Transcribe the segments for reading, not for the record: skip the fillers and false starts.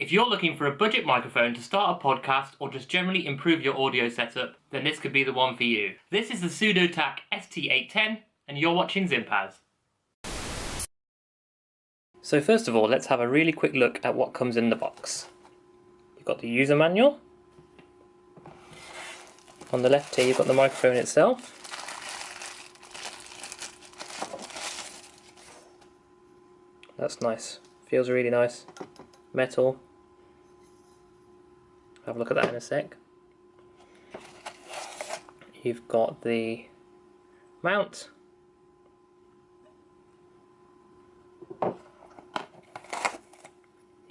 If you're looking for a budget microphone to start a podcast or just generally improve your audio setup, then this could be the one for you. This is the Sudotack ST-810 and you're watching Zimpaz. So first of all, let's have a really quick look at what comes in the box. You've got the user manual. On the left here you've got the microphone itself. That's nice, feels really nice. Metal. Have a look at that in a sec. You've got the mount.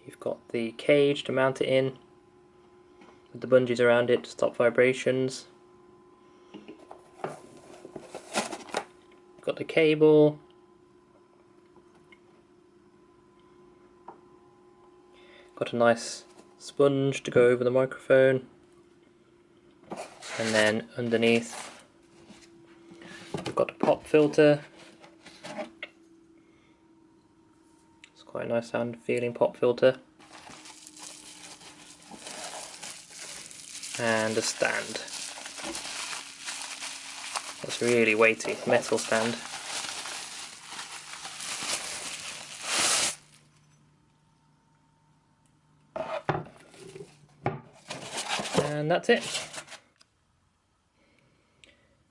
You've got the cage to mount it in with the bungees around it to stop vibrations. Got the cable. Got a nice sponge to go over the microphone, and then underneath we've got a pop filter. It's quite a nice sound feeling pop filter, and a stand. That's really weighty, metal stand. And that's it.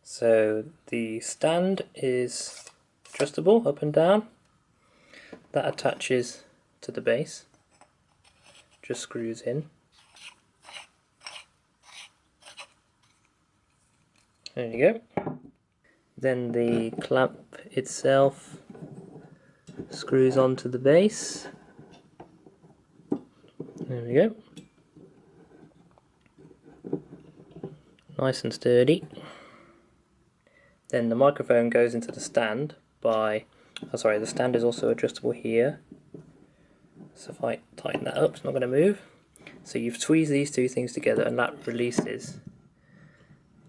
So the stand is adjustable up and down. That attaches to the base, just screws in. There you go. Then the clamp itself screws onto the base. There we go. Nice and sturdy. Then the microphone goes into the stand by, the stand is also adjustable here. So if I tighten that up, it's not going to move. So you've squeezed these two things together and that releases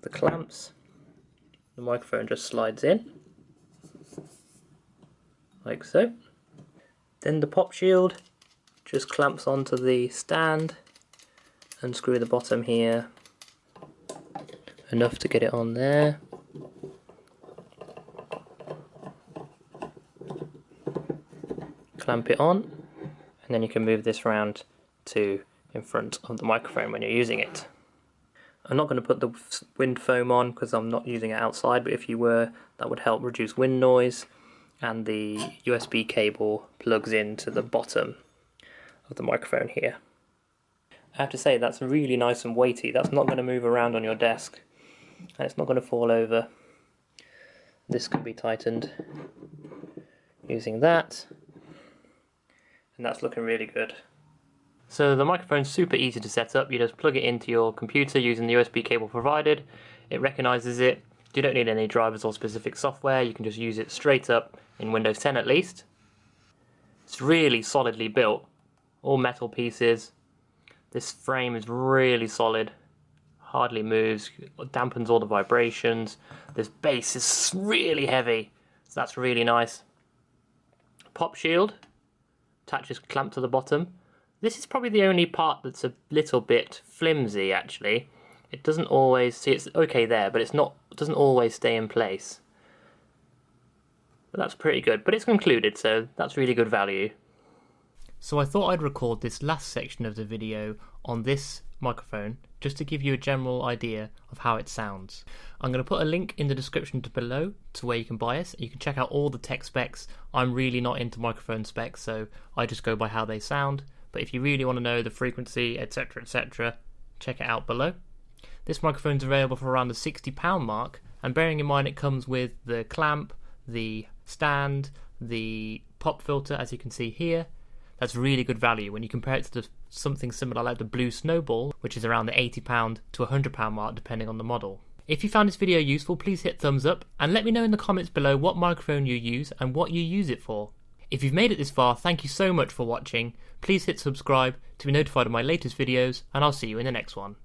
the clamps. The microphone just slides in, like so. Then the pop shield just clamps onto the stand, unscrew the bottom here, enough to get it on there. Clamp it on, and then you can move this around to in front of the microphone when you're using it. I'm not going to put the wind foam on because I'm not using it outside, but if you were, that would help reduce wind noise. And the USB cable plugs into the bottom of the microphone here. I have to say that's really nice and weighty. That's not going to move around on your desk, and it's not going to fall over. This can be tightened using that, and that's looking really good. So the microphone's super easy to set up. You just plug it into your computer using the USB cable provided. It recognises it. You don't need any drivers or specific software. You can just use it straight up in Windows 10 at least. It's really solidly built, all metal pieces. This frame is really solid, hardly moves, dampens all the vibrations. This base is really heavy, so that's really nice. Pop shield attaches clamp to the bottom. This is probably the only part that's a little bit flimsy actually. It doesn't always, see it's okay there, but it doesn't always stay in place. But that's pretty good, but it's concluded, so that's really good value. So I thought I'd record this last section of the video on this microphone just to give you a general idea of how it sounds. I'm going to put a link in the description below to where you can buy it. You can check out all the tech specs. I'm really not into microphone specs, so I just go by how they sound. But if you really want to know the frequency, etc, check it out below. This microphone's available for around the £60 mark, and bearing in mind it comes with the clamp, the stand, the pop filter as you can see here. That's really good value when you compare it to something similar like the Blue Snowball, which is around the £80 to £100 mark depending on the model. If you found this video useful, please hit thumbs up and let me know in the comments below what microphone you use and what you use it for. If you've made it this far, thank you so much for watching. Please hit subscribe to be notified of my latest videos, and I'll see you in the next one.